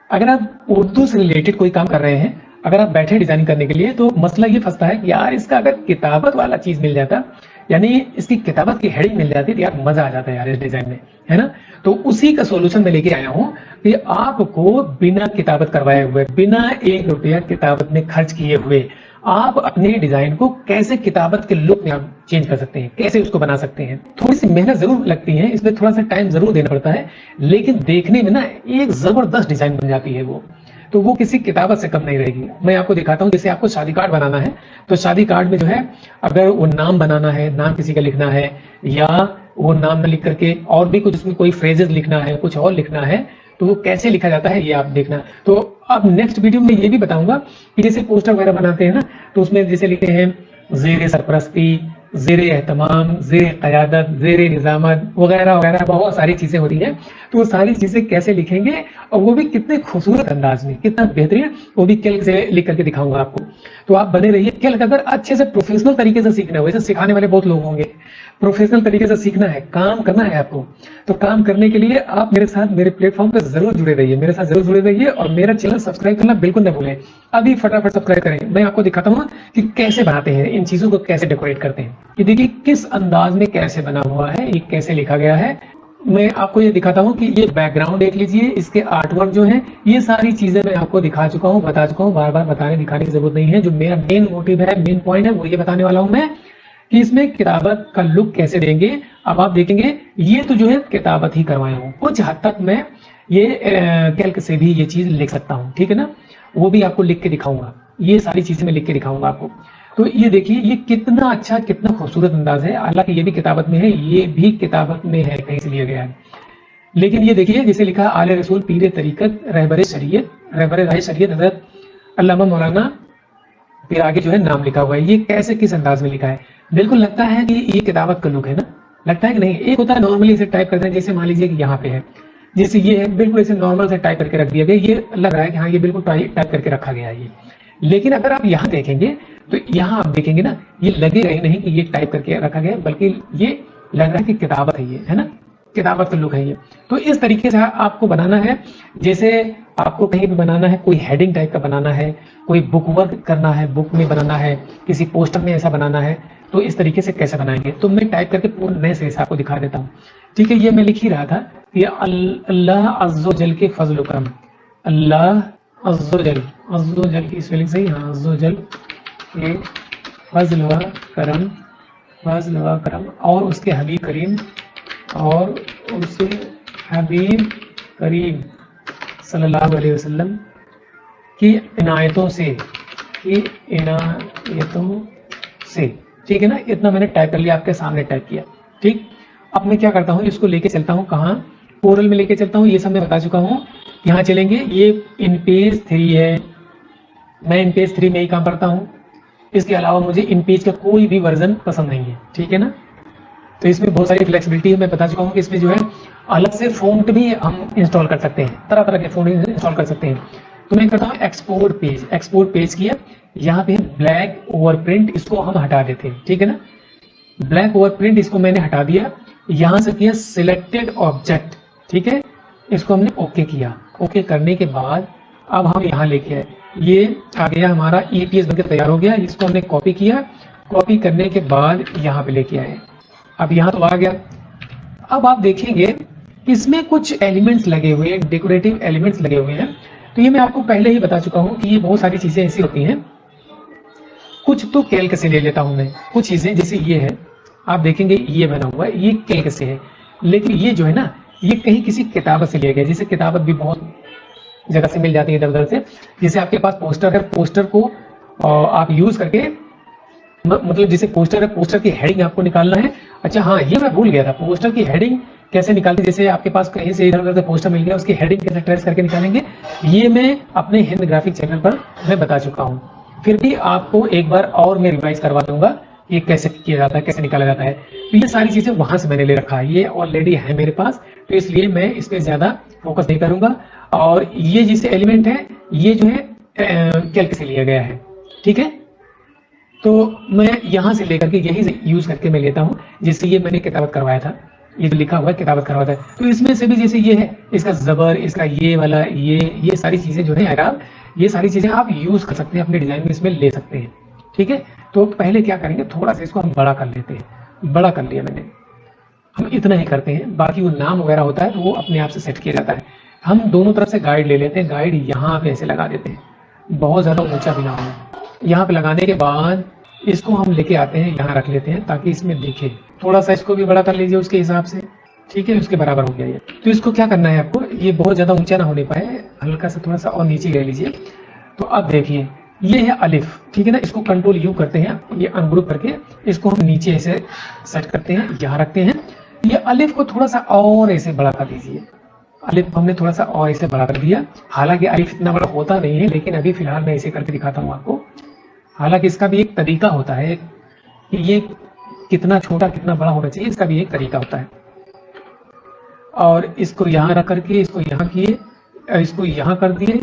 अगर आप उर्दू से रिलेटेड कोई काम कर रहे हैं, अगर आप बैठे डिजाइनिंग करने के लिए, तो मसला ये फंसता है कि यार इसका अगर किताबत वाला चीज मिल जाता, यानी इसकी किताबत की हेडिंग मिल जाती, तो यार मजा आ जाता है यार इस डिजाइन में, है ना। तो उसी का सॉल्यूशन मैं लेके आया हूँ कि आपको बिना किताबत करवाए हुए, बिना 1 रुपया किताबत में खर्च किए हुए, आप अपने डिजाइन को कैसे किताबत के लुक में आप चेंज कर सकते हैं, कैसे उसको बना सकते हैं। थोड़ी सी मेहनत जरूर लगती है, इसमें थोड़ा सा टाइम जरूर देना पड़ता है, लेकिन देखने में ना एक जबरदस्त डिजाइन बन जाती है वो, तो वो किसी किताबत से कम नहीं रहेगी। मैं आपको दिखाता हूँ, जैसे आपको शादी कार्ड बनाना है, तो शादी कार्ड में जो है, अगर वो नाम बनाना है, नाम किसी का लिखना है, या वो नाम न लिख करके और भी कुछ उसमें कोई फ्रेजेस लिखना है, कुछ और लिखना है, तो वो कैसे लिखा जाता है ये आप देखना। तो अब नेक्स्ट वीडियो में ये भी बताऊंगा कि जैसे पोस्टर वगैरह बनाते हैं ना, तो उसमें जैसे लिखते हैं ज़ेर सरपरस्ती, ज़ेर एहतमाम, ज़ेर क़यादत, ज़ेर निज़ामत वगैरह वगैरह बहुत सारी चीज़ें होती हैं। तो वो सारी चीज़ें कैसे लिखेंगे और वो भी कितने खूबसूरत अंदाज में, कितना बेहतरीन, वो भी कैल्क से लिख करके दिखाऊंगा आपको। तो आप बने रहिए। कैल्क अगर अच्छे से प्रोफेशनल तरीके से सीखना है, वैसे सिखाने वाले बहुत लोग होंगे, प्रोफेशनल तरीके से सीखना है, काम करना है आपको, तो काम करने के लिए आप मेरे साथ मेरे प्लेटफॉर्म पर जरूर जुड़े रहिए, मेरे साथ जरूर जुड़े रहिए, और मेरा चैनल सब्सक्राइब करना बिल्कुल न भूलें। अभी फटाफट सब्सक्राइब करें। मैं आपको दिखाता हूँ कि कैसे बनाते हैं, इन चीजों को कैसे डेकोरेट करते हैं। ये देखिए किस अंदाज में कैसे बना हुआ है, ये कैसे लिखा गया है। मैं आपको ये दिखाता हूँ कि ये बैकग्राउंड देख लीजिए, इसके आर्टवर्क जो है, ये सारी चीजें मैं आपको दिखा चुका हूँ, बता चुका हूँ, बार बार बताने दिखाने की जरूरत नहीं है। जो मेरा मेन मोटिव है, मेन पॉइंट है, वो ये बताने वाला हूँ मैं कि इसमें किताबत का लुक कैसे देंगे। अब आप देखेंगे ये तो जो है किताबत ही करवाया हूँ, कुछ हद तक मैं ये कैल्क से भी ये चीज लिख सकता हूँ, ठीक है ना, वो भी आपको लिख के दिखाऊंगा, ये सारी चीजें मैं लिख के दिखाऊंगा आपको। तो ये देखिए ये कितना अच्छा, कितना खूबसूरत अंदाज है। हालांकि ये भी किताबत में है, ये भी किताबत में है, कहीं से लिया गया है, लेकिन ये देखिए जैसे लिखा है आले रसूल पीर तरीकत रहबर शरीयत, रहबर राह शरीयत हजरत अल्लामा मौलाना, फिर आगे जो है नाम लिखा हुआ है। ये कैसे किस अंदाज में लिखा है, बिल्कुल लगता है कि ये किताबत का लुक है ना, लगता है कि नहीं। एक होता है नॉर्मली इसे टाइप करते हैं, जैसे मान लीजिए कि यहाँ पे है, जैसे ये है, बिल्कुल ऐसे नॉर्मल से टाइप करके रख दिया गया, ये लग रहा है कि हाँ ये बिल्कुल टाइप करके रखा गया है ये। लेकिन अगर आप यहाँ देखेंगे, तो यहाँ आप देखेंगे ना, ये लगेगा ही नहीं कि ये टाइप करके रखा गया, बल्कि ये लग रहा है कि किताबत है ये, है ना, किताबत का लुक है ये। तो इस तरीके से आपको बनाना है। जैसे आपको कहीं भी बनाना है, कोई हेडिंग टाइप का बनाना है, कोई बुक वर्क करना है, बुक में बनाना है, किसी पोस्टर में ऐसा बनाना है, तो इस तरीके से कैसे बनाएंगे, तो मैं टाइप करके पूर्ण नए से आपको दिखा देता हूँ। ठीक है, ये मैं लिख ही रहा था कि अल्लाह अज़्ज़ो जल के फजल करम, अल्लाह अज़्ज़ो जल, अज़्ज़ो जल की स्पेलिंग सही, हाँ, अज़्ज़ो जल के फजल व करम, फजल व करम, और उसके हबीब करीम, और उसके हबीब करीम सल्लल्लाहु अलैहि वसल्लम की इनायतों से, की इनायतों से, ठीक है ना। इतना मैंने टाइप कर लिया, आपके सामने टाइप किया, ठीक। अब मैं क्या करता हूँ, इसको लेके चलता हूँ कहाँ, पोर्टल में लेके चलता हूँ, ये सब मैं बता चुका हूँ। यहाँ चलेंगे, ये इन पेज 3 है, मैं इन पेज 3 में ही काम करता हूँ। इसके अलावा मुझे इन पेज का कोई भी वर्जन पसंद नहीं है, ठीक है ना। तो इसमें बहुत सारी फ्लेक्सिबिलिटी है, मैं बता चुका हूँ कि इसमें जो है अलग से फ़ॉन्ट भी हम इंस्टॉल कर सकते हैं, तरह तरह के फ़ॉन्ट इंस्टॉल कर सकते हैं। तो मैं करता हूँ एक्सपोर्ट पेज, एक्सपोर्ट पेज किया, यहाँ पे ब्लैक ओवर प्रिंट, इसको हम हटा देते हैं, ठीक है ना। ब्लैक ओवर प्रिंट इसको मैंने हटा दिया, यहाँ से किया सिलेक्टेड ऑब्जेक्ट, ठीक है, इसको हमने ओके किया। ओके करने के बाद अब हम यहाँ लेके आए, ये आ गया हमारा ईपीएस बनकर तैयार हो गया। इसको हमने कॉपी किया, कॉपी करने के बाद यहाँ पे लेके आए, अब यहाँ तो आ गया। अब आप देखेंगे इसमें कुछ एलिमेंट्स लगे हुए हैं, डेकोरेटिव एलिमेंट्स लगे हुए हैं। तो ये मैं आपको पहले ही बता चुका हूँ कि ये बहुत सारी चीजें ऐसी होती हैं, कुछ तो कैल्क से ले लेता हूँ मैं, कुछ चीजें जैसे ये है, आप देखेंगे ये बना हुआ है, ये कैल्क से है, लेकिन ये जो है ना, ये कहीं किसी किताबत से लिया गया। जैसे किताबत भी बहुत जगह से मिल जाती है इधर उधर से। जैसे आपके पास पोस्टर है, पोस्टर को आप यूज करके, मतलब जैसे पोस्टर है, पोस्टर की हेडिंग आपको निकालना है। अच्छा हाँ, ये मैं भूल गया था, पोस्टर की हेडिंग कैसे निकालते, जैसे आपके पास कहीं से इधर उधर से पोस्टर मिल गया, उसकी हेडिंग कैसे ट्रेस करके निकालेंगे, ये मैं अपने हिंद ग्राफिक चैनल पर मैं बता चुका हूँ। फिर भी आपको एक बार और मैं रिवाइज करवा दूंगा ये कैसे किया जाता है, कैसे निकाला जाता है। तो ये सारी चीजें वहां से मैंने ले रखा है, ये ऑलरेडी है मेरे पास, तो इसलिए मैं इस पर ज्यादा फोकस नहीं करूंगा। और ये जिसे एलिमेंट है, ये जो है कैल्क से लिया गया है, ठीक है। तो मैं यहाँ से लेकर के यही से यूज करके मैं लेता हूँ, जिससे ये मैंने किताबत करवाया था, ये जो लिखा हुआ है किताबत करवाता है। तो इसमें से भी जैसे ये है, इसका जबर, इसका ये वाला, ये सारी चीजें जो है एराब, ये सारी चीजें आप यूज कर सकते हैं अपने डिजाइन में, इसमें ले सकते हैं। ठीक है, तो पहले क्या करेंगे, थोड़ा सा इसको हम बड़ा कर लेते हैं। बड़ा कर लिया मैंने, हम इतना ही करते हैं, बाकी वो नाम वगैरह होता है तो वो अपने आप से सेट किया जाता है। हम दोनों तरफ से गाइड ले लेते हैं, गाइड यहाँ पे ऐसे लगा देते हैं, बहुत ज्यादा ऊंचा भी ना हो। यहाँ पे लगाने के बाद इसको हम लेके आते हैं, यहाँ रख लेते हैं ताकि इसमें दिखे। थोड़ा सा इसको भी बड़ा कर लीजिए उसके हिसाब से, ठीक है, उसके बराबर हो गया ये। तो इसको क्या करना है आपको, ये बहुत ज्यादा ऊंचा ना होने पाए, हल्का सा थोड़ा सा और नीचे ले लीजिए। तो अब देखिए ये है अलिफ, ठीक है ना, इसको कंट्रोल यू करते हैं, ये अनग्रुप करके इसको हम नीचे ऐसे सेट करते हैं, यहाँ रखते हैं। ये अलिफ को थोड़ा सा और ऐसे बड़ा कर दीजिए, अलिफ हमने थोड़ा सा और ऐसे बड़ा कर दिया। हालांकि अलिफ इतना बड़ा होता नहीं है, लेकिन अभी फिलहाल मैं ऐसे करके दिखाता हूँ आपको। हालांकि इसका भी एक तरीका होता है कि ये कितना छोटा कितना बड़ा होना चाहिए, इसका भी एक तरीका होता है। और इसको यहाँ रख करके इसको यहाँ किए, इसको यहाँ कर दिए,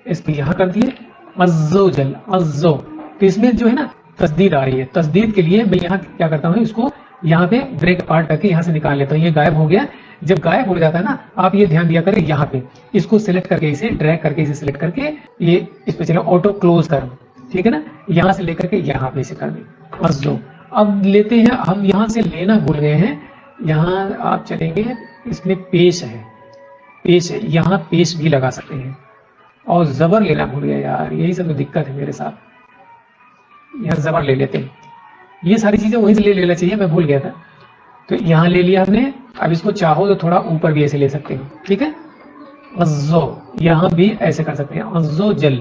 इसको यहाँ कर दिए, अज़्ज़ो जल अज़्ज़ो। तो इसमें जो है ना तस्दीद आ रही है, तस्दीद के लिए मैं यहाँ क्या करता हूँ, इसको यहाँ पे ब्रेक पार्ट करके यहाँ से निकाल लेता हूँ। ये गायब हो गया। जब गायब हो जाता है ना, आप ये ध्यान दिया करें, यहाँ पे इसको सिलेक्ट करके इसे ड्रैग करके इसे सिलेक्ट करके ये इस पे चलो ऑटो क्लोज कर, ठीक है ना, यहाँ से लेकर के यहाँ पे इसे कर दें अज़्ज़ो। अब लेते हैं हम, यहाँ से लेना भूल गए हैं, यहाँ आप चलेंगे, इसमें पेश है, पेश है, यहाँ पेश भी लगा सकते हैं। और जबर लेना भूल गया यार, यही सब तो दिक्कत है मेरे साथ। यहाँ जबर ले लेते हैं, ये सारी चीजें वहीं से ले लेना चाहिए, मैं भूल गया था। तो यहाँ ले लिया हमने। अब इसको चाहो तो थोड़ा ऊपर भी ऐसे ले सकते हैं, ठीक है, अज़्ज़ो, यहाँ भी ऐसे कर सकते हैं, अज़्ज़ो जल।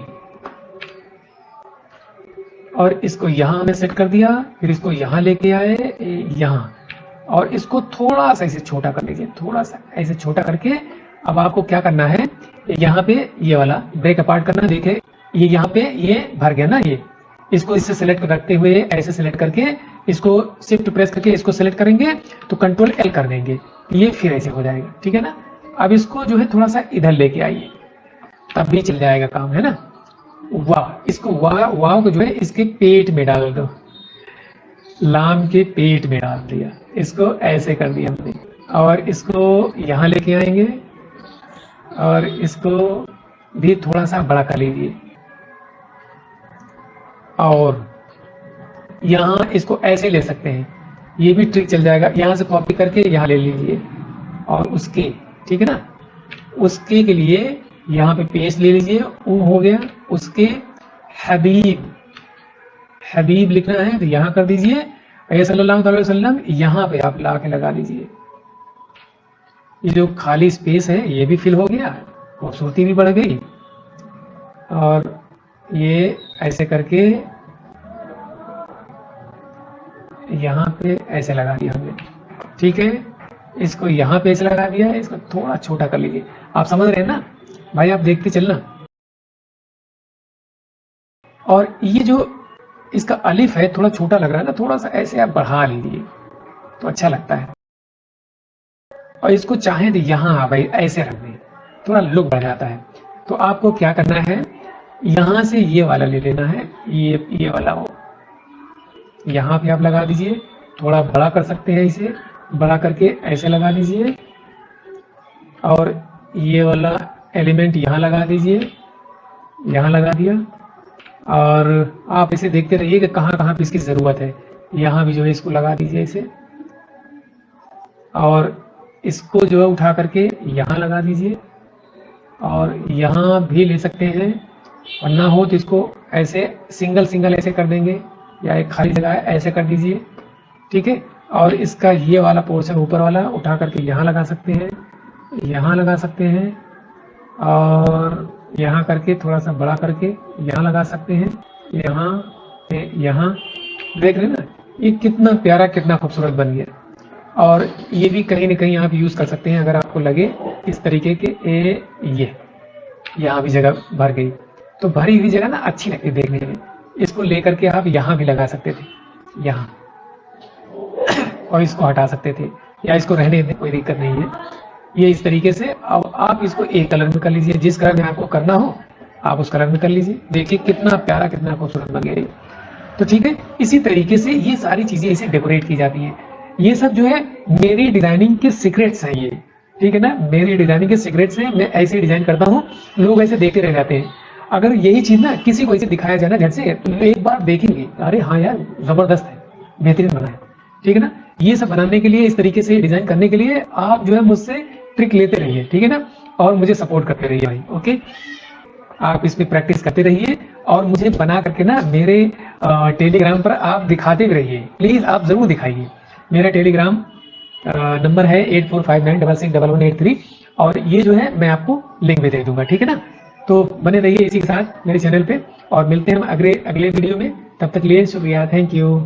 और इसको यहाँ हमने सेट कर दिया, फिर इसको यहाँ लेके आए यहाँ, और इसको थोड़ा सा ऐसे छोटा कर लीजिए, थोड़ा सा ऐसे छोटा करके। अब आपको क्या करना है, यहाँ पे ये वाला ब्रेक अपार्ट करना। देखिए ये यहाँ पे ये भर गया ना, ये इसको इससे सेलेक्ट रखते हुए ऐसे सेलेक्ट करके इसको शिफ्ट प्रेस करके इसको सेलेक्ट करेंगे तो कंट्रोल एल कर देंगे, ये फिर ऐसे हो जाएगा, ठीक है ना। अब इसको जो है थोड़ा सा इधर लेके आइए, तब भी चल जाएगा काम, है ना। वाह, इसको वाव को जो है इसके पेट में डाल दो, लाम के पेट में डाल दिया, इसको ऐसे कर दिया हमने। और इसको यहाँ लेके आएंगे और इसको भी थोड़ा सा बड़ा कर लीजिए, और यहाँ इसको ऐसे ले सकते हैं, ये भी ट्रिक चल जाएगा। यहाँ से कॉपी करके यहाँ ले लीजिए, और उसके, ठीक है ना, उसके के लिए यहाँ पे पेश ले लीजिए, वो हो गया। उसके हबीब, हबीब लिखना है तो यहाँ कर दीजिए, सल्लल्लाहु अलैहि वसल्लम यहाँ पे आप ला के लगा दीजिए। ये जो खाली स्पेस है ये भी फिल हो गया, खूबसूरती भी बढ़ गई। और ये ऐसे करके यहाँ पे ऐसे लगा दिया हमने, ठीक है। इसको यहाँ पे ऐसे लगा दिया, इसको थोड़ा छोटा कर लीजिए। आप समझ रहे हैं ना भाई, आप देखते चलना। और ये जो इसका अलिफ है थोड़ा छोटा लग रहा है ना, थोड़ा सा ऐसे आप बढ़ा लीजिए तो अच्छा लगता है। और इसको चाहें तो यहाँ भाई ऐसे रख दें, थोड़ा लुक बढ़ जाता है। तो आपको क्या करना है, यहाँ से ये वाला ले लेना है, ये वाला हो, यहाँ पे आप लगा दीजिए। थोड़ा बड़ा कर सकते हैं, इसे बड़ा करके ऐसे लगा दीजिए, और ये वाला एलिमेंट यहाँ लगा दीजिए, यहाँ लगा दिया। और आप इसे देखते रहिए कि कहाँ कहाँ पे इसकी ज़रूरत है। यहाँ भी जो है इसको लगा दीजिए इसे, और इसको जो है उठा करके यहाँ लगा दीजिए, और यहाँ भी ले सकते हैं। और ना हो तो इसको ऐसे सिंगल सिंगल ऐसे कर देंगे, या एक खाली जगह है ऐसे कर दीजिए, ठीक है। और इसका ये वाला पोर्शन ऊपर वाला उठा करके यहाँ लगा सकते हैं, यहाँ लगा सकते हैं, और यहाँ करके थोड़ा सा बड़ा करके यहाँ लगा सकते हैं, यहाँ देख रहे हैं ना, ये कितना प्यारा कितना खूबसूरत बन गया। और ये भी कहीं ना कहीं आप यूज कर सकते हैं अगर आपको लगे इस तरीके के। ये यहाँ भी जगह भर गई, तो भरी हुई जगह ना अच्छी लगती है देखने में। इसको लेकर के आप यहाँ भी लगा सकते थे, यहाँ, और इसको हटा सकते थे, या इसको रहने दें, कोई दिक्कत नहीं है। ये इस तरीके से। अब आप इसको एक कलर में कर लीजिए, जिस कलर में आपको करना हो आप उस कलर में कर लीजिए। देखिए कितना प्यारा कितना खूबसूरत बन गया। तो ठीक है, इसी तरीके से ये सारी चीजें इसे डेकोरेट की जाती हैं। ये सब जो है मेरी डिजाइनिंग के सीक्रेट्स हैं ये, ठीक है ना, मेरी डिजाइनिंग के सीक्रेट्स हैं, मैं ऐसे डिजाइन करता हूँ, लोग ऐसे देखते रह जाते हैं। अगर यही चीज ना किसी को ऐसे दिखाया जाए ना झट से, तो एक बार देखेंगे, अरे हाँ यार जबरदस्त है, बेहतरीन बना है, ठीक है ना। ये सब बनाने के लिए, इस तरीके से डिजाइन करने के लिए आप जो है मुझसे ट्रिक लेते रहिए, ठीक है ना, और मुझे सपोर्ट करते रहिए भाई। ओके, आप इसमें प्रैक्टिस करते रहिए और मुझे बना करके ना मेरे टेलीग्राम पर आप दिखाते भी रहिए, प्लीज आप जरूर दिखाइए। मेरा टेलीग्राम नंबर है 8459661183 और ये जो है मैं आपको लिंक भी दे दूंगा, ठीक है ना। तो बने रहिए इसी के साथ मेरे चैनल पे और मिलते हैं हम अगले वीडियो में। तब तक लिए शुक्रिया, थैंक यू।